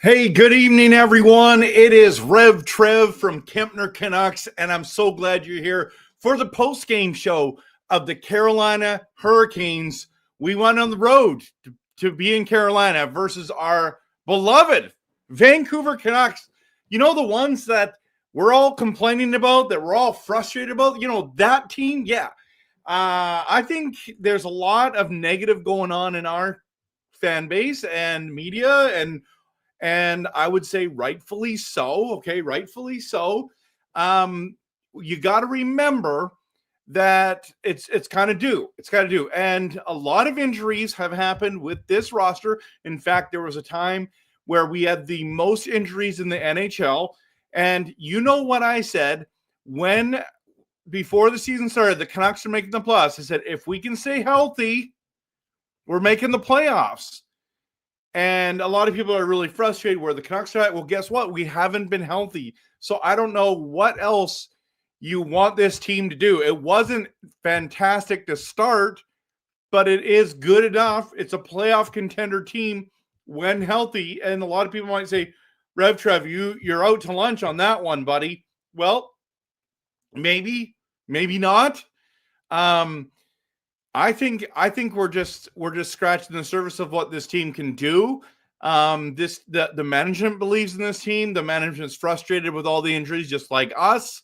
Hey, good evening, everyone. It is RevTrev from Kempner Canucks, and I'm so glad you're here for the post-game show of the Carolina Hurricanes. We went on the road to be in Carolina versus our beloved Vancouver Canucks. You know, the ones that we're all complaining about, that we're all frustrated about, you know, that team? Yeah. I think there's a lot of negative going on in our fan base and media, and I would say rightfully so. Okay, rightfully so. You got to remember that it's kind of due. It's kind of due, and a lot of injuries have happened with this roster. In fact, there was a time where we had the most injuries in the NHL, and you know what I said when before the season started, the Canucks are making the playoffs. I said if we can stay healthy, we're making the playoffs. And a lot of people are really frustrated where the Canucks are at. Well, guess what? We haven't been healthy. So I don't know what else you want this team to do. It wasn't fantastic to start, but it is good enough. It's a playoff contender team when healthy. And a lot of people might say, RevTrev, you're out to lunch on that one, buddy. Well, maybe not. I think we're just scratching the surface of what this team can do. The management believes in this team. The management's frustrated with all the injuries, just like us.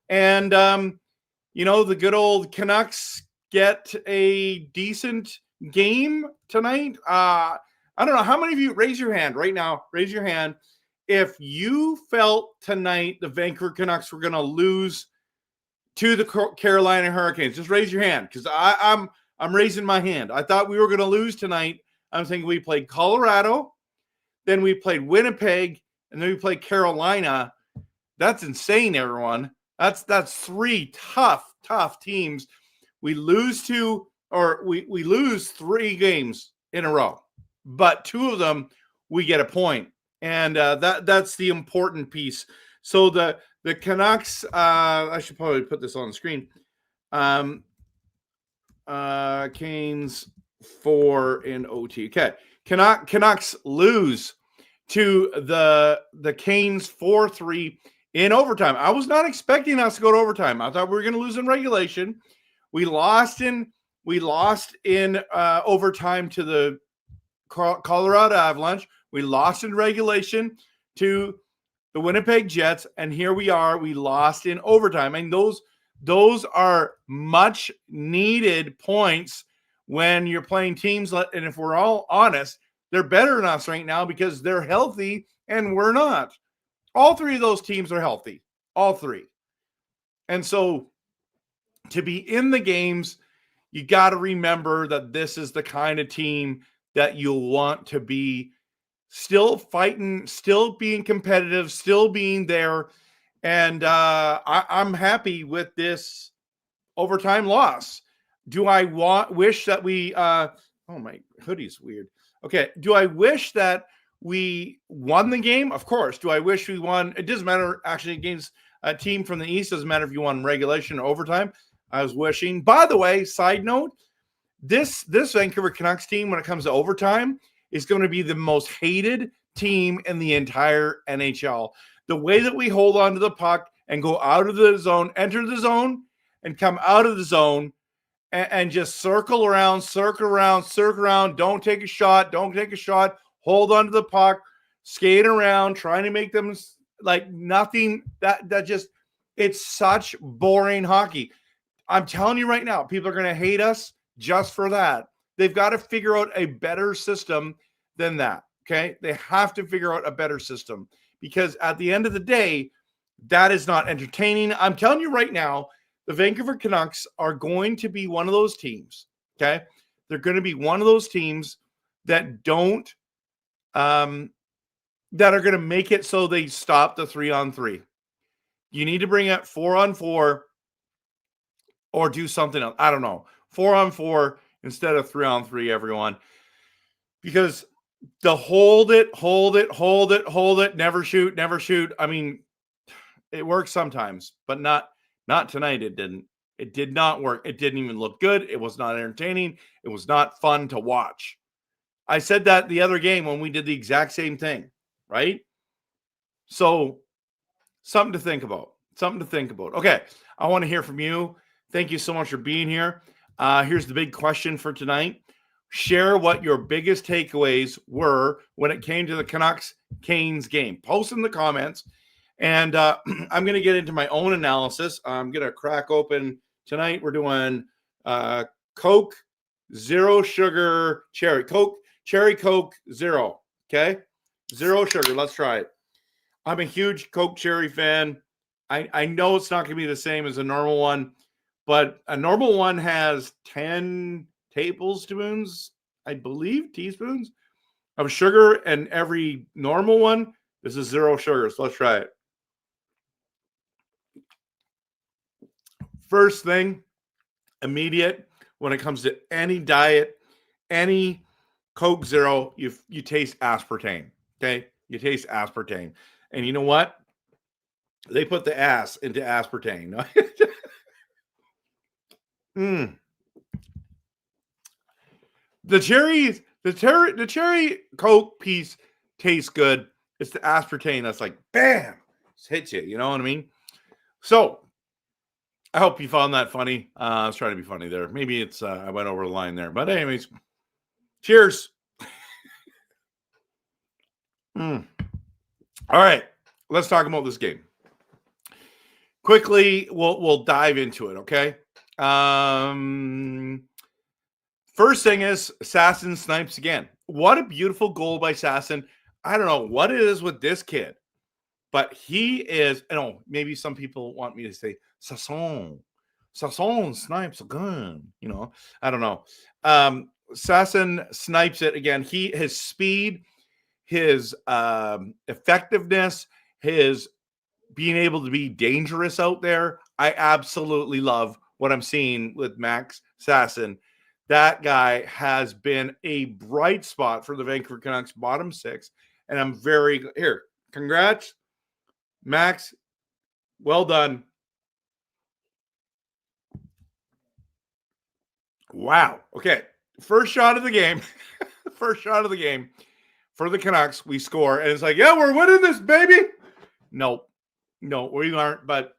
And the good old Canucks get a decent game tonight. I don't know how many of you raise your hand right now. Raise your hand if you felt tonight the Vancouver Canucks were going to lose to the Carolina Hurricanes. Just raise your hand, because I'm raising my hand. I thought we were going to lose tonight. I'm thinking we played Colorado, then we played Winnipeg, and then we played Carolina. That's insane, everyone. That's three tough teams. We lose we lose 3 games in a row, but 2 of them we get a point, and that's the important piece. So the Canucks, I should probably put this on the screen. Canes 4 in OT. Okay. Canucks lose to the Canes 4-3 in overtime. I was not expecting us to go to overtime. I thought we were going to lose in regulation. We lost in overtime to the Colorado Avalanche. We lost in regulation to the Winnipeg Jets, and here we are. We lost in overtime. And those are much needed points when you're playing teams. And if we're all honest, they're better than us right now because they're healthy and we're not. All 3 of those teams are healthy. All 3. And so to be in the games, you got to remember that this is the kind of team that you'll want to be. Still fighting, still being competitive, still being there. And I'm happy with this overtime loss. Do I wish that we oh, my hoodie's weird. Okay. Do I wish that we won the game? Of course. Do I wish we won? It doesn't matter actually against a team from the East. Doesn't matter if you won regulation or overtime. I was wishing. By the way, side note, this Vancouver Canucks team, when it comes to overtime, is going to be the most hated team in the entire NHL. The way that we hold on to the puck and go out of the zone, enter the zone, and come out of the zone and just circle around, don't take a shot, hold on to the puck, skate around, trying to make them like nothing. That just, it's such boring hockey. I'm telling you right now, people are going to hate us just for that. They've got to figure out a better system than that, okay? They have to figure out a better system, because at the end of the day, that is not entertaining. I'm telling you right now, the Vancouver Canucks are going to be one of those teams, okay? They're going to be one of those teams that don't that are going to make it so they stop the 3-on-3. You need to bring it 4-on-4 or do something else. I don't know. 4-on-4 instead of 3-on-3, everyone. Because the hold it, never shoot. I mean, it works sometimes, but not tonight. It didn't. It did not work. It didn't even look good. It was not entertaining. It was not fun to watch. I said that the other game when we did the exact same thing. right? So something to think about. Okay, I want to hear from you. Thank you so much for being here. Here's the big question for tonight. Share what your biggest takeaways were when it came to the Canucks-Canes game. Post in the comments. And I'm going to get into my own analysis. I'm going to crack open tonight. We're doing Coke, zero sugar, cherry. Cherry Coke, zero. Okay? Zero sugar. Let's try it. I'm a huge Coke cherry fan. I know it's not going to be the same as a normal one, but a normal one has 10 tablespoons, I believe, teaspoons of sugar, and every normal one, this is zero sugar. So let's try it. First thing, immediate, when it comes to any diet, any Coke Zero, you taste aspartame, okay? You taste aspartame. And you know what? They put the ass into aspartame. The cherry Coke piece tastes good. It's the aspartame that's like, bam, just hits you. You know what I mean? So I hope you found that funny. I was trying to be funny there. Maybe it's I went over the line there. But anyways, cheers. All right, let's talk about this game. Quickly, we'll dive into it, okay? First thing is Sasson snipes again. What a beautiful goal by Sasson. I don't know what it is with this kid, but he is, maybe some people want me to say Sasson snipes again, I don't know. Sasson snipes it again. His speed, his effectiveness, his being able to be dangerous out there. I absolutely love what I'm seeing with Max Sasson. That guy has been a bright spot for the Vancouver Canucks bottom six. And I'm here. Congrats, Max. Well done. Wow. Okay. First shot of the game. First shot of the game for the Canucks. We score. And it's like, yeah, we're winning this, baby. No, we aren't. But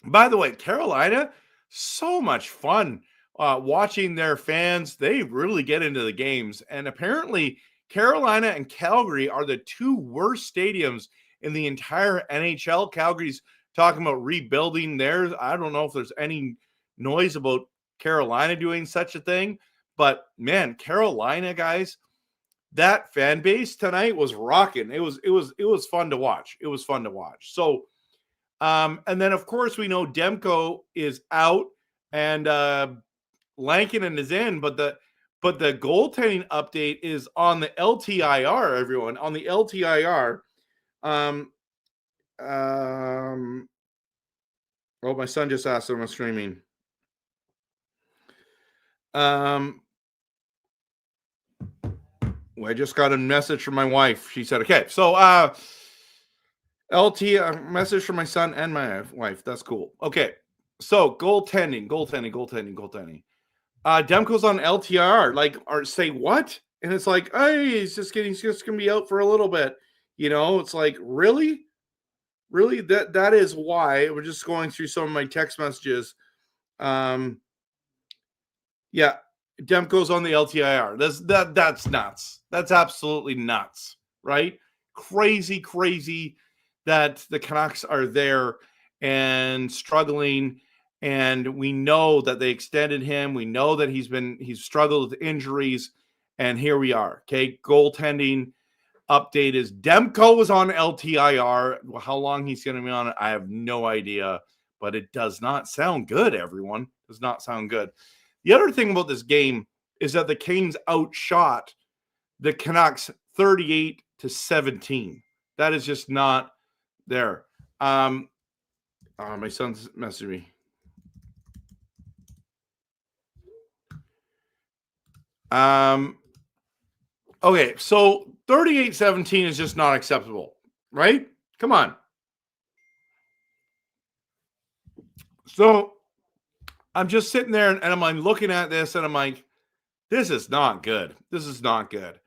by the way, Carolina, so much fun watching their fans. They really get into the games. And apparently Carolina and Calgary are the two worst stadiums in the entire NHL. Calgary's talking about rebuilding theirs. I don't know if there's any noise about Carolina doing such a thing, but man, Carolina guys, that fan base tonight was rocking. It was fun to watch. It was fun to watch. So, and then of course we know Demko is out and Lankinen is in, but the goaltending update is on the LTIR, everyone, on the LTIR. Oh, my son just asked on streaming. I just got a message from my wife. She said, okay, so message from my son and my wife. That's cool. Okay, so goaltending. Demko's on LTIR, or say what? And it's like, hey, he's just gonna be out for a little bit. It's like, really? That is why. We're just going through some of my text messages. Yeah, Demko's on the LTIR. That's nuts. That's absolutely nuts, right? Crazy that the Canucks are there and struggling. And we know that they extended him. We know that he's struggled with injuries. And here we are. Okay, goaltending update is Demko was on LTIR. How long he's going to be on it, I have no idea. But it does not sound good, everyone. It does not sound good. The other thing about this game is that the Canes outshot the Canucks 38-17. That is just not there. My son's messaging me. Okay, so 38-17 is just not acceptable, right? Come on. So I'm just sitting there and I'm like looking at this and I'm like, this is not good. This is not good.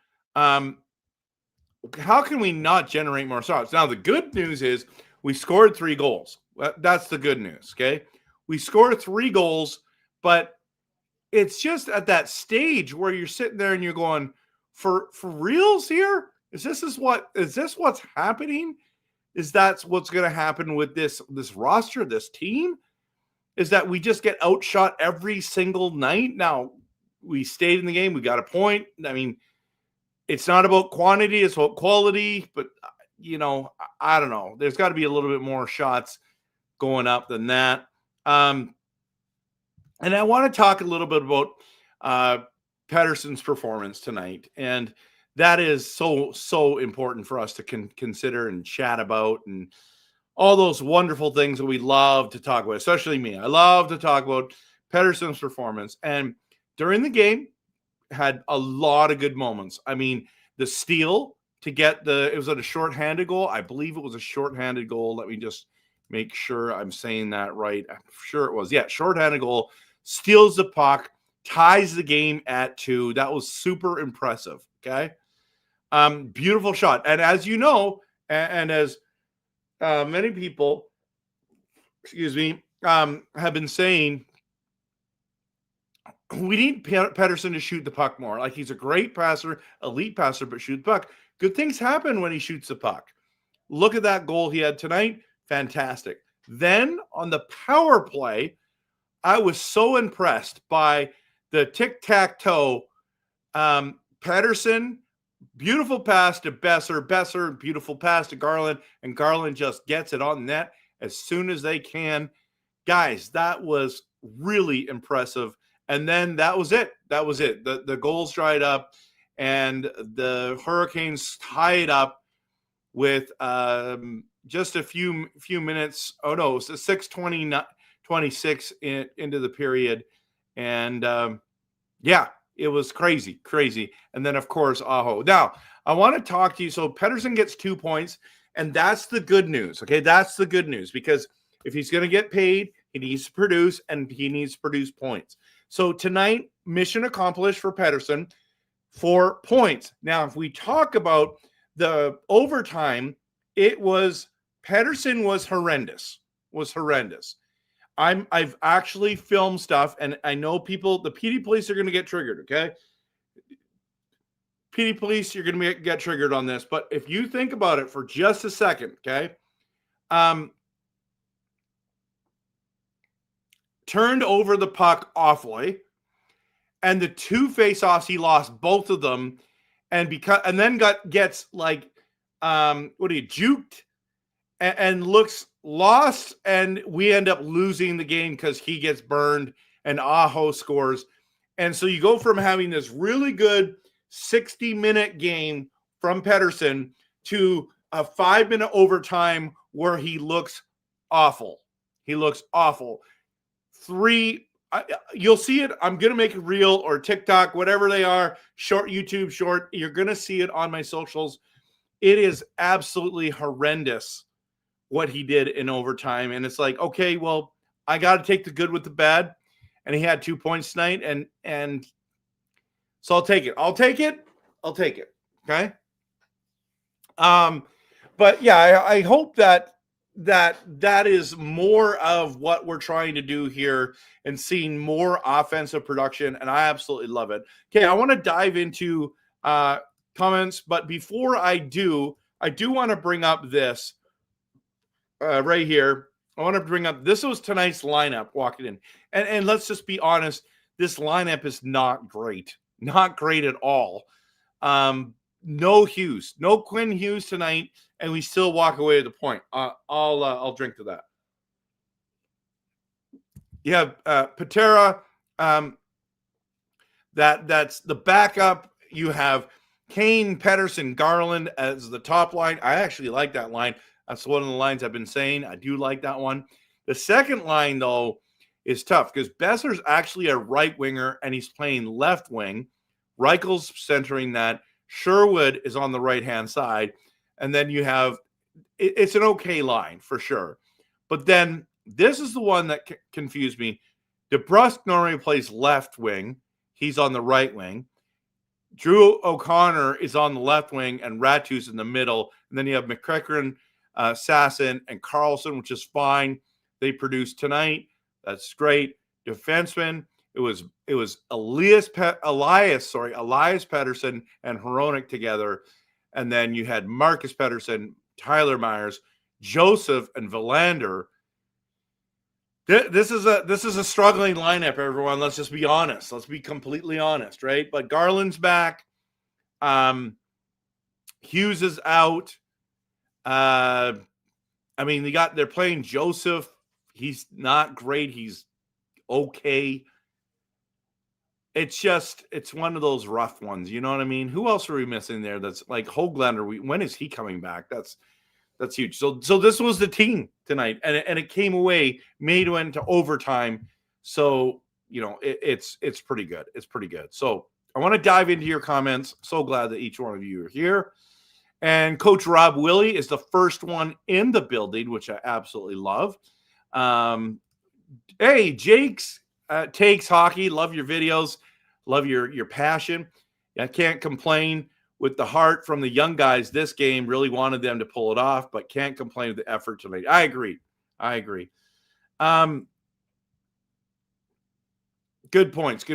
how can we not generate more shots? Now, the good news is we scored 3 goals. That's the good news, okay? We scored 3 goals, but it's just at that stage where you're sitting there and you're going, for reals here? Is this what's happening? Is that's what's going to happen with this roster, this team? Is that we just get outshot every single night? Now, we stayed in the game. We got a point. I mean, it's not about quantity, it's about quality, but, I don't know. There's got to be a little bit more shots going up than that. And I want to talk a little bit about Pettersson's performance tonight. And that is so important for us to consider and chat about, and all those wonderful things that we love to talk about, especially me. I love to talk about Pettersson's performance. And during the game, had a lot of good moments. I mean, the steal to get it was a shorthanded goal. I believe it was a shorthanded goal. Let me just make sure I'm saying that right. I'm sure it was. Yeah, shorthanded goal, steals the puck, ties the game at 2. That was super impressive, okay? Beautiful shot. And as you know, and as many people, have been saying, we need Pettersson to shoot the puck more. Like, he's a great passer, elite passer, but shoot the puck. Good things happen when he shoots the puck. Look at that goal he had tonight. Fantastic. Then on the power play, I was so impressed by the tic-tac-toe. Pettersson, beautiful pass to Besser, beautiful pass to Garland, and Garland just gets it on net as soon as they can. Guys, that was really impressive. And then that was it. The goals dried up, and the Hurricanes tied up with just a few minutes. Oh no, it was 6:26 into the period, and it was crazy. And then of course Aho. Now I want to talk to you. So Pettersson gets 2 points, and that's the good news. Okay, that's the good news, because if he's going to get paid, he needs to produce, and he needs to produce points. So tonight, mission accomplished for Pettersson, 4 points. Now, if we talk about the overtime, Pettersson was horrendous. I've actually filmed stuff, and I know people, the PD police are going to get triggered, okay? PD police, you're going to get triggered on this, but if you think about it for just a second, okay? Turned over the puck awfully, and the 2 faceoffs he lost both of them, and then gets like juked and looks lost, and we end up losing the game because he gets burned and Aho scores. And so you go from having this really good 60-minute game from Pettersson to a 5-minute overtime where he looks awful. You'll see it. I'm going to make a reel or TikTok, whatever they are, YouTube short. You're going to see it on my socials. It is absolutely horrendous what he did in overtime. And it's like, okay, well, I got to take the good with the bad. And he had 2 points tonight. And so I'll take it. Okay. But yeah, I hope that is more of what we're trying to do here, and seeing more offensive production, and I absolutely love it. Okay, I want to dive into comments, but before I do want to bring up this right here. I want to bring up, this was tonight's lineup walking in, and let's just be honest, this lineup is not great at all. No Hughes, no Quinn Hughes tonight, and we still walk away with the point. I'll drink to that. You have Patera. That's the backup. You have Kane, Pettersson, Garland as the top line. I actually like that line. That's one of the lines I've been saying. I do like that one. The second line, though, is tough because Besser's actually a right winger, and he's playing left wing. Reichel's centering that. Sherwood is on the right-hand side. And then you have – it's an okay line for sure. But then this is the one that confused me. DeBrusk normally plays left wing. He's on the right wing. Drew O'Connor is on the left wing and Ratu's in the middle. And then you have McCracken, Sasson, and Carlson, which is fine. They produced tonight. That's great. Defenseman, it was Elias Pettersson and Hronek together. And then you had Marcus Pettersson, Tyler Myers, Joseph, and Verlander. This is a struggling lineup, everyone. Let's just be honest. Let's be completely honest, right? But Garland's back. Hughes is out. I mean, they're playing Joseph. He's not great. He's okay. It's one of those rough ones. You know what I mean? Who else are we missing there? That's like Höglander. When is he coming back? That's huge. So this was the team tonight, and it came away, made it into overtime. So it's pretty good. It's pretty good. So I want to dive into your comments. So glad that each one of you are here. And Coach Rob Willie is the first one in the building, which I absolutely love. Hey, Jake's Takes Hockey. Love your videos. Love your passion. I can't complain with the heart from the young guys. This game really wanted them to pull it off, but can't complain with the effort tonight. I agree. Good points.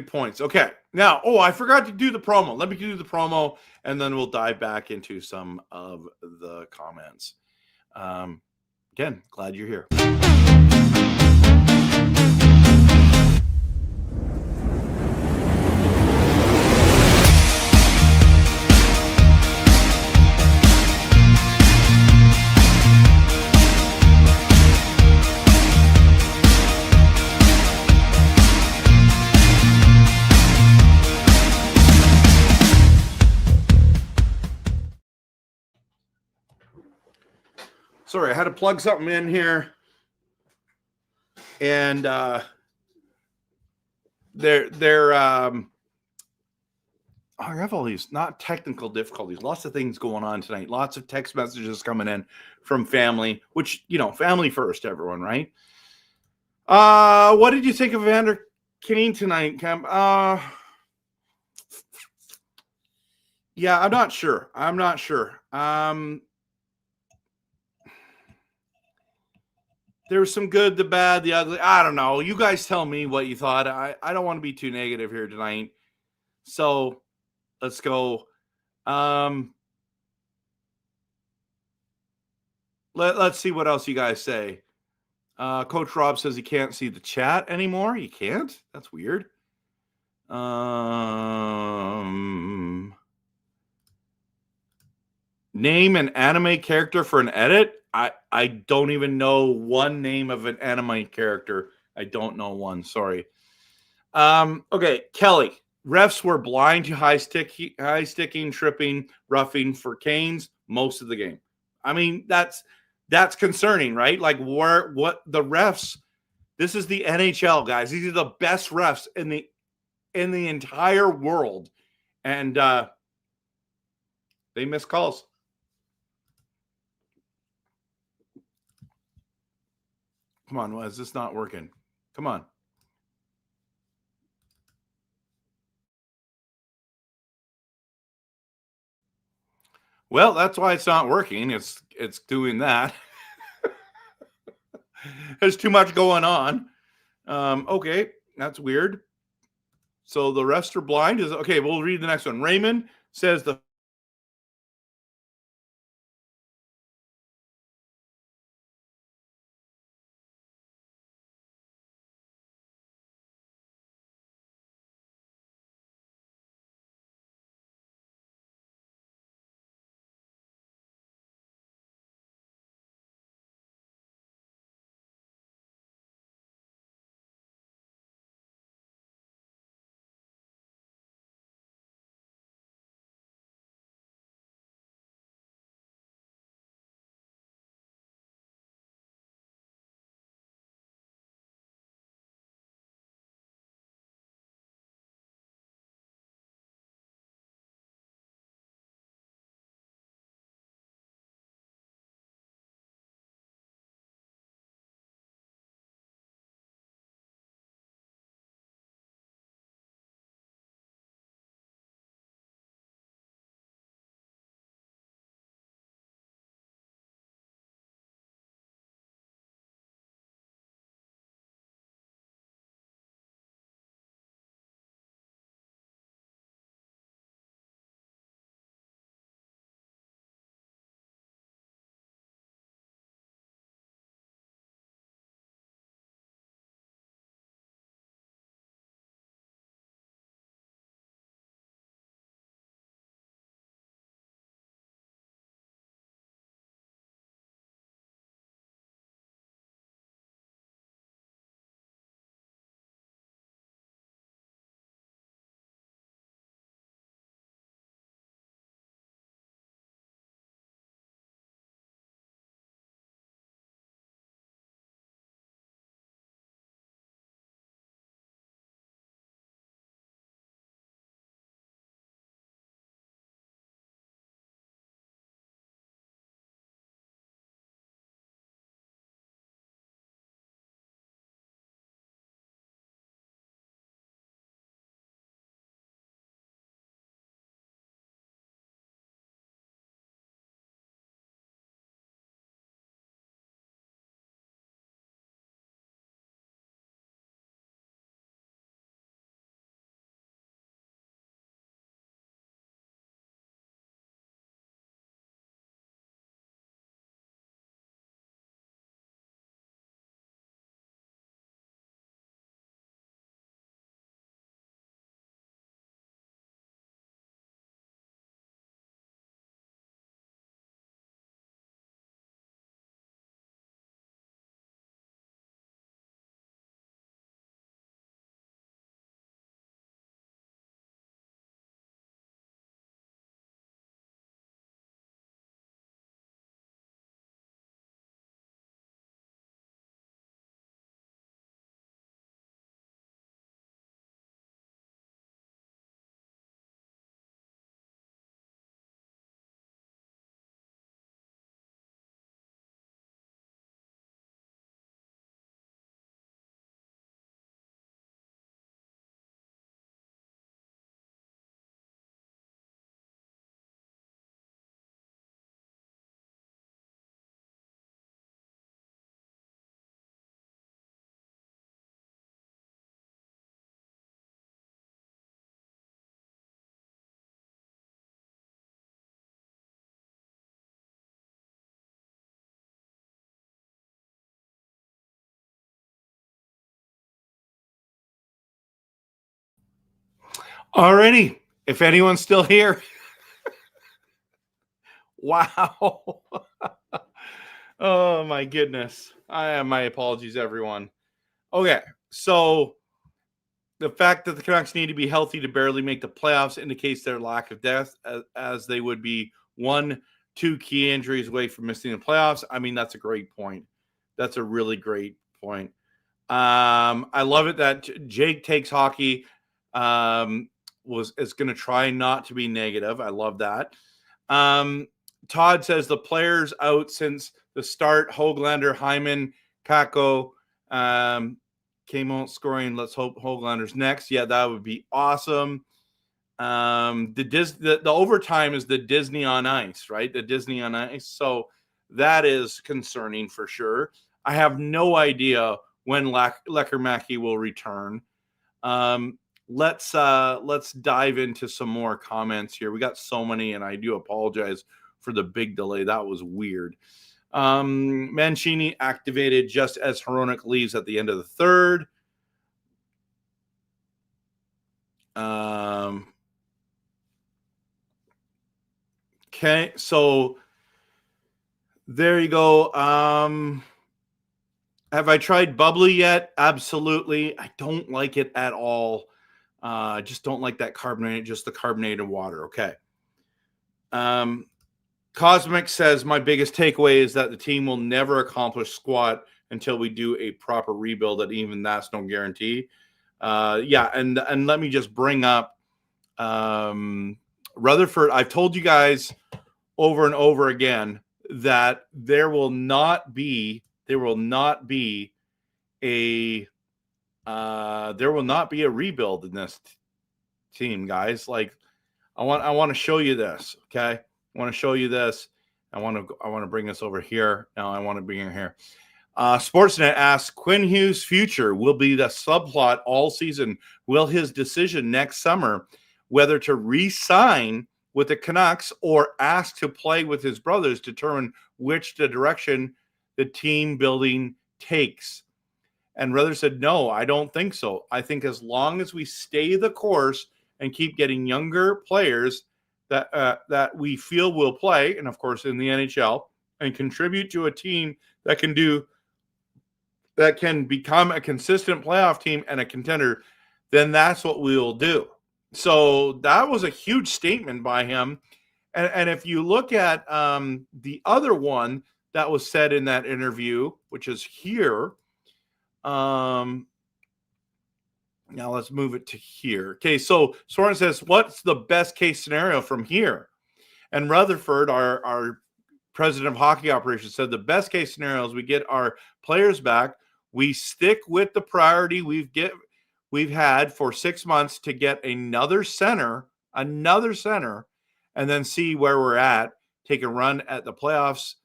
Okay. Now, I forgot to do the promo. Let me do the promo, and then we'll dive back into some of the comments. Again, glad you're here. Sorry, I had to plug something in here. And I have all these not technical difficulties, lots of things going on tonight, lots of text messages coming in from family, which, family first, everyone, right? What did you think of Evander Kane tonight, Cam? Yeah, I'm not sure. There was some good, the bad, the ugly. I don't know. You guys tell me what you thought. I don't want to be too negative here tonight. So let's go. Let's see what else you guys say. Coach Rob says he can't see the chat anymore. You can't? That's weird. Name an anime character for an edit. I don't even know one name of an anime character. I don't know one. Sorry. Okay, Kelly. Refs were blind to high sticking, tripping, roughing for Canes most of the game. I mean, that's concerning, right? Like what the refs. This is the NHL, guys. These are the best refs in the entire world, and they miss calls. Come on, why is this not working? Come on. Well, that's why it's not working. It's doing that. There's too much going on. Okay, that's weird. So the refs are blind. Okay, we'll read the next one. Raymond says the Alrighty. If anyone's still here. Wow. Oh my goodness. My apologies, everyone. Okay. So the fact that the Canucks need to be healthy to barely make the playoffs indicates their lack of depth, as they would be 1-2 key injuries away from missing the playoffs. I mean, that's a great point. That's a really great point. I love it that Jake Takes Hockey is going to try not to be negative. I love that. Todd says the players out since the start: Höglander, Hyman, Kako, came out scoring. Let's hope Höglander's next. Yeah, that would be awesome. The overtime is the Disney on Ice, right? The Disney on Ice. So that is concerning for sure. I have no idea when Lekkerimäki will return. Let's dive into some more comments here. We got so many, and I do apologize for the big delay. That was weird. Mancini activated just as Hronek leaves at the end of the third. Okay, so there you go. Have I tried bubbly yet? Absolutely. I don't like it at all. I just don't like that carbonated, just the carbonated water. Okay. Cosmic says, my biggest takeaway is that the team will never accomplish squat until we do a proper rebuild, and even that's no guarantee. Yeah, and let me just bring up Rutherford. I've told you guys over and over again that there will not be a rebuild in this team, guys. Like, I want to show you this, okay? I want to show you this. I want to bring this over here. Now I want to bring it here. Sportsnet asks, Quinn Hughes' future will be the subplot all season. Will his decision next summer whether to re-sign with the Canucks or ask to play with his brothers determine which the direction the team building takes? And Ruther said, no, I don't think so. I think as long as we stay the course and keep getting younger players that we feel will play, and of course in the NHL, and contribute to a team that can become a consistent playoff team and a contender, then that's what we will do. So that was a huge statement by him. And if you look at the other one that was said in that interview, which is here, now let's move it to here. Okay, so Soren says, what's the best case scenario from here? And Rutherford, our president of hockey operations, said the best case scenario is we get our players back. We stick with the priority we've had for 6 months to get another center, and then see where we're at, take a run at the playoffs.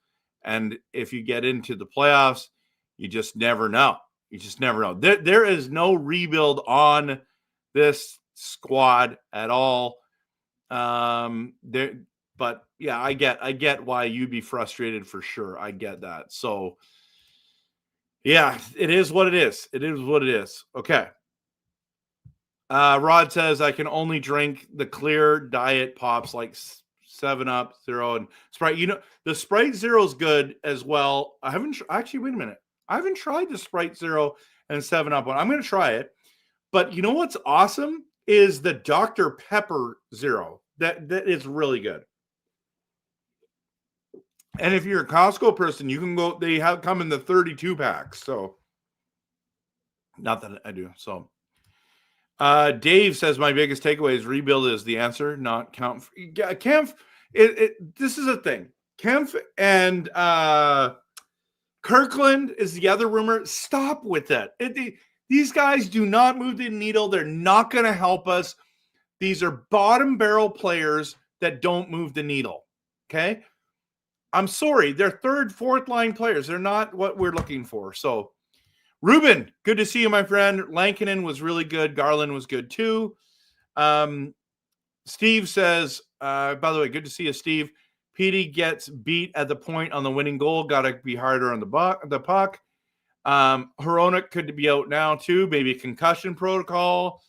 And if you get into the playoffs, you just never know. There is no rebuild on this squad at all. But yeah, I get why you'd be frustrated for sure. I get that. So yeah, it is what it is. Okay. Rod says, I can only drink the clear diet pops like 7-Up, Zero, and Sprite. You know, the Sprite Zero is good as well. I haven't actually, wait a minute. I haven't tried the Sprite Zero and 7-Up one. I'm going to try it. But you know what's awesome is the Dr. Pepper Zero. That is really good. And if you're a Costco person, you can go, they come in the 32 packs. So not that I do. So Dave says, my biggest takeaway is rebuild is the answer, not Kempf. Kempf, this is a thing. Kempf and Kirkland is the other rumor. Stop with that. These guys do not move the needle. They're not going to help us. These are bottom barrel players that don't move the needle. Okay? I'm sorry. They're third, fourth line players. They're not what we're looking for. So, Ruben, good to see you, my friend. Lankinen was really good. Garland was good too. Steve says, by the way, good to see you, Steve. Petey gets beat at the point on the winning goal. Got to be harder on the puck. Hronek could be out now too. Maybe concussion protocol.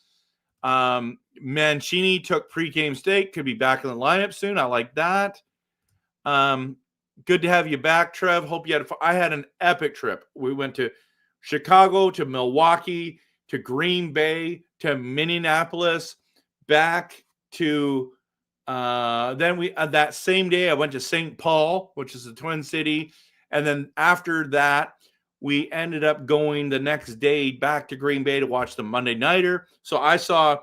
Mancini took pregame steak. Could be back in the lineup soon. I like that. Good to have you back, Trev. Hope you had I had an epic trip. We went to Chicago, to Milwaukee, to Green Bay, to Minneapolis, back to then we that same day I went to St. Paul, which is the Twin City, and then after that we ended up going the next day back to Green Bay to watch the Monday Nighter. So I saw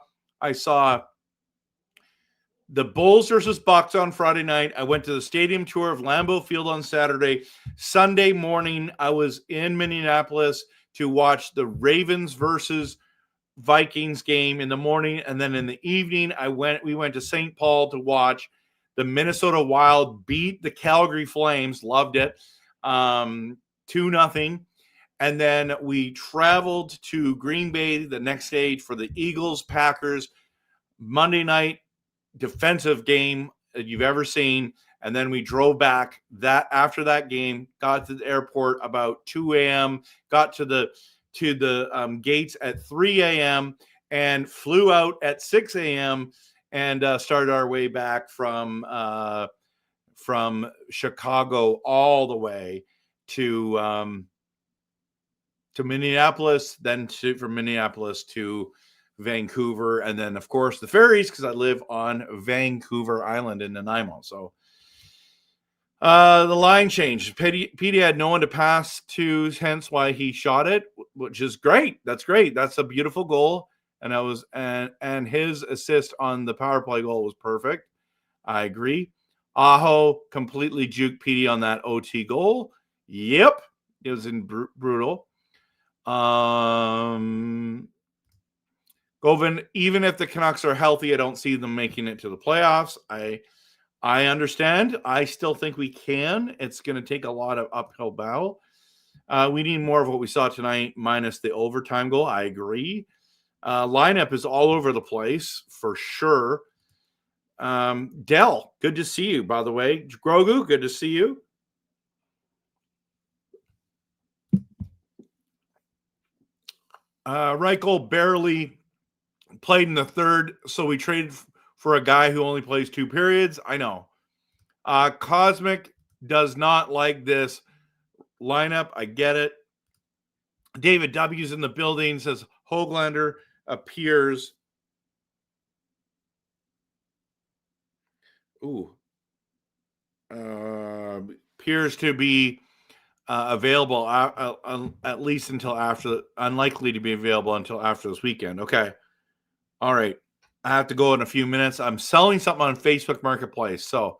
the Bulls versus Bucks on Friday night. I went to the stadium tour of Lambeau Field on Saturday. Sunday morning, I was in Minneapolis to watch the Ravens versus Vikings game in the morning. And then in the evening, we went to St. Paul to watch the Minnesota Wild beat the Calgary Flames. Loved it. 2-0. And then we traveled to Green Bay the next day for the Eagles Packers Monday night defensive game that you've ever seen. And then we drove back after that game, got to the airport about 2 a.m., got to the gates at 3 a.m. and flew out at 6 a.m. and started our way back from Chicago all the way to Minneapolis, then from Minneapolis to Vancouver, and then of course the ferries, because I live on Vancouver Island in Nanaimo. So the line changed. Petey had no one to pass to, hence why he shot it, which is great. That's great. That's a beautiful goal. And and his assist on the power play goal was perfect. I agree. Aho completely juked Petey on that OT goal. Yep, it was brutal. Govin, even if the Canucks are healthy, I don't see them making it to the playoffs. I understand. I still think we can. It's going to take a lot of uphill battle. We need more of what we saw tonight, minus the overtime goal. I agree. Lineup is all over the place for sure. Dell, good to see you, by the way. Grogu, good to see you. Reichel barely played in the third, so we traded for a guy who only plays 2 periods. I know. Cosmic does not like this lineup. I get it. David W's in the building, says Höglander appears. Appears to be available at least until after, unlikely to be available until after this weekend. Okay. All right. I have to go in a few minutes. I'm selling something on Facebook Marketplace. So,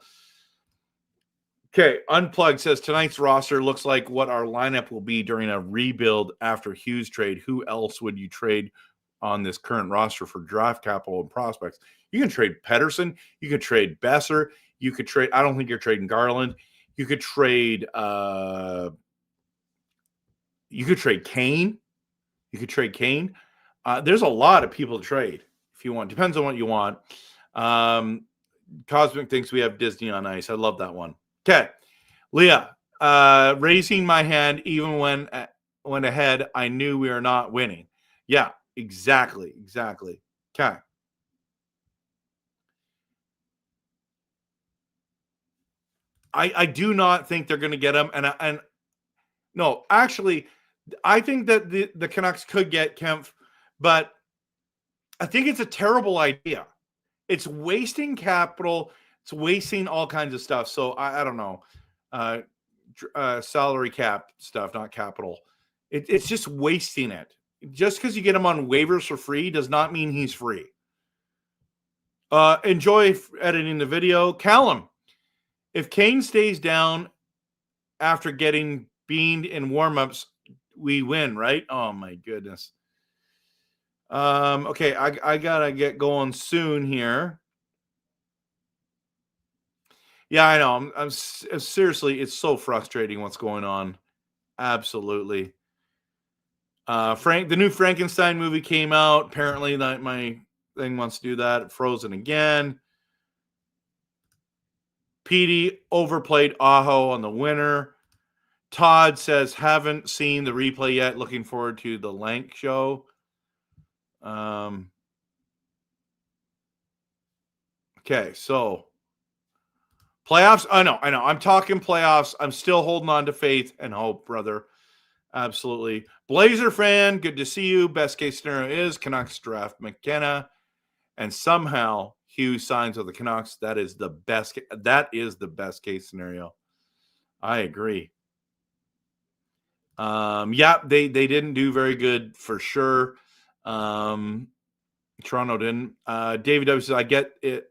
okay. Unplugged says tonight's roster looks like what our lineup will be during a rebuild after Hughes trade. Who else would you trade on this current roster for draft capital and prospects? You can trade Pedersen. You could trade Besser. You could trade, I don't think you're trading Garland. You could trade Kane. You could trade Kane. There's a lot of people to trade if you want. Depends on what you want. Cosmic thinks we have Disney on Ice. I love that one. Okay. Leah, raising my hand even when ahead, I knew we are not winning. Yeah, exactly. Okay. I do not think they're going to get him. And no, actually, I think that the Canucks could get Kempf, but I think it's a terrible idea. It's wasting capital. It's wasting all kinds of stuff. So I don't know. Salary cap stuff, not capital. It's just wasting it. Just because you get him on waivers for free does not mean he's free. Enjoy editing the video. Callum, if Kane stays down after getting beamed in warmups, we win, right? Oh my goodness. Okay, I gotta get going soon here. Yeah, I know. I'm seriously, it's so frustrating what's going on. Absolutely. The new Frankenstein movie came out. Apparently, that my thing wants to do that. Frozen again. Petey overplayed Aho on the winner. Todd says, haven't seen the replay yet. Looking forward to the Lank show. Okay, so playoffs. I know. I'm talking playoffs. I'm still holding on to faith and hope, brother. Absolutely. Blazer fan, good to see you. Best case scenario is Canucks draft McKenna, and somehow Hughes signs with the Canucks. That is the best. That is the best case scenario. I agree. Yeah, they didn't do very good for sure. Toronto didn't. David W says, I get it.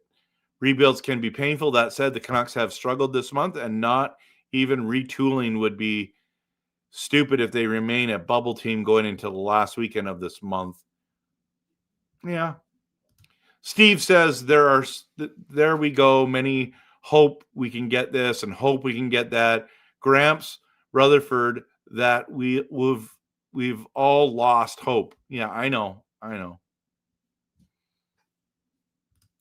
Rebuilds can be painful. That said, the Canucks have struggled this month, and not even retooling would be stupid if they remain a bubble team going into the last weekend of this month. Yeah. Steve says there we go. Many hope we can get this and hope we can get that. Gramps, Rutherford, that we've all lost hope. Yeah, I know.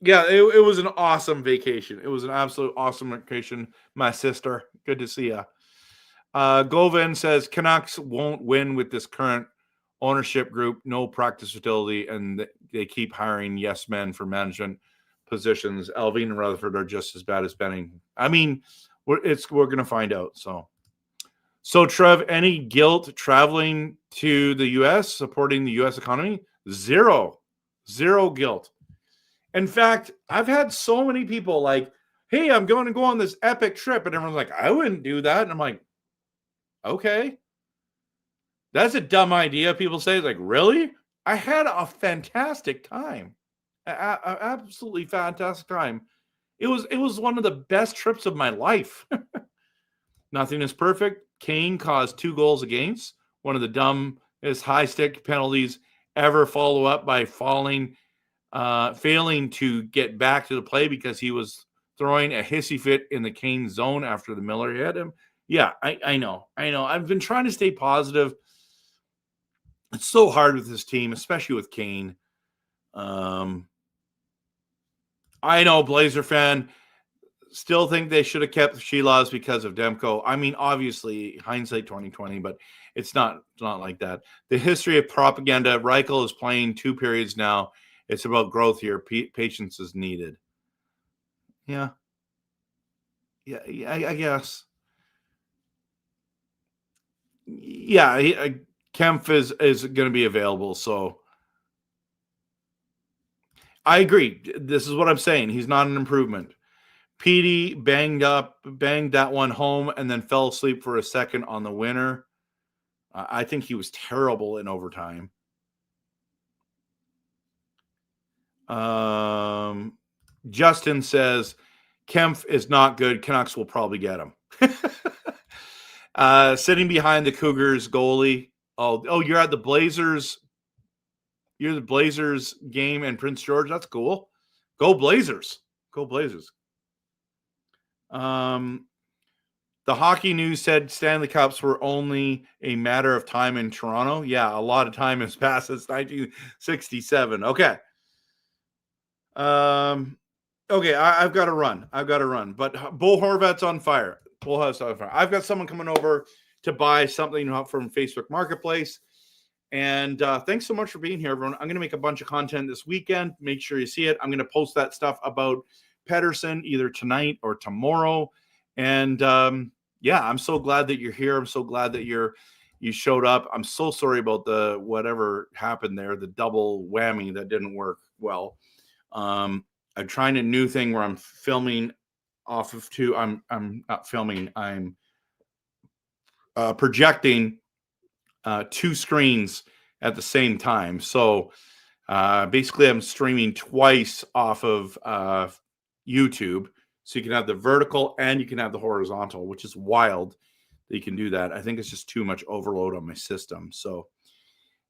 Yeah, it was an awesome vacation. It was an absolute awesome vacation. My sister, good to see you. Govan says Canucks won't win with this current ownership group. No practice utility, and they keep hiring yes men for management positions. Alvin and Rutherford are just as bad as Benning. I mean, we're going to find out. So Trev, any guilt traveling to the U.S., supporting the U.S. economy? Zero guilt. In fact, I've had so many people like, hey, I'm going to go on this epic trip. And everyone's like, I wouldn't do that. And I'm like, okay. That's a dumb idea. People say, like, really? I had a fantastic time. Absolutely fantastic time. It was one of the best trips of my life. Nothing is perfect. Kane caused 2 goals against. One of the dumbest high-stick penalties ever, follow up by failing to get back to the play because he was throwing a hissy fit in the Kane zone after the Miller hit him. Yeah, I know. I've been trying to stay positive. It's so hard with this team, especially with Kane. I know, Blazer fan. Still think they should have kept Shilas because of Demko. I mean, obviously, hindsight 2020, but it's not like that. The history of propaganda. Reichel is playing 2 periods now. It's about growth here. Patience is needed. Yeah, I guess. Yeah, Kempf is going to be available, so I agree. This is what I'm saying. He's not an improvement. Petey banged that one home, and then fell asleep for a second on the winner. I think he was terrible in overtime. Justin says Kempf is not good. Canucks will probably get him. Sitting behind the Cougars goalie. Oh, you're at the Blazers. You're the Blazers game in Prince George. That's cool. Go Blazers. Go Blazers. The Hockey News said Stanley Cups were only a matter of time in Toronto. Yeah, a lot of time has passed since 1967. Okay. Okay, I've got to run. But Bo Horvat's on fire. I've got someone coming over to buy something from Facebook Marketplace. And thanks so much for being here, everyone. I'm going to make a bunch of content this weekend. Make sure you see it. I'm going to post that stuff about Pettersson either tonight or tomorrow. And yeah, I'm so glad that you're here. I'm so glad that you showed up. I'm so sorry about the whatever happened there, the double whammy that didn't work well. I'm trying a new thing where I'm filming off of 2. I'm not filming. I'm projecting 2 screens at the same time. So basically I'm streaming twice off of YouTube. So you can have the vertical and you can have the horizontal, which is wild that you can do that. I think it's just too much overload on my system. So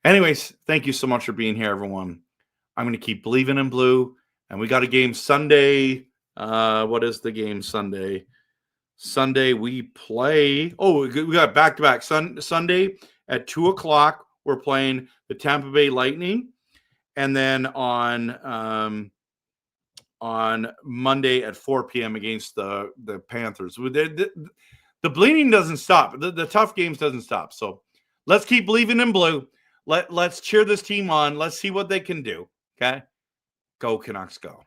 anyways, thank you so much for being here, everyone. I'm going to keep believing in blue. And we got a game Sunday. What is the game Sunday? Sunday we play. Oh, we got back-to-back. Sunday at 2:00, we're playing the Tampa Bay Lightning. And then on Monday at 4 p.m. against the Panthers. The bleeding doesn't stop. The tough games doesn't stop. So let's keep believing in blue. Let's cheer this team on. Let's see what they can do. Okay? Go Canucks, go.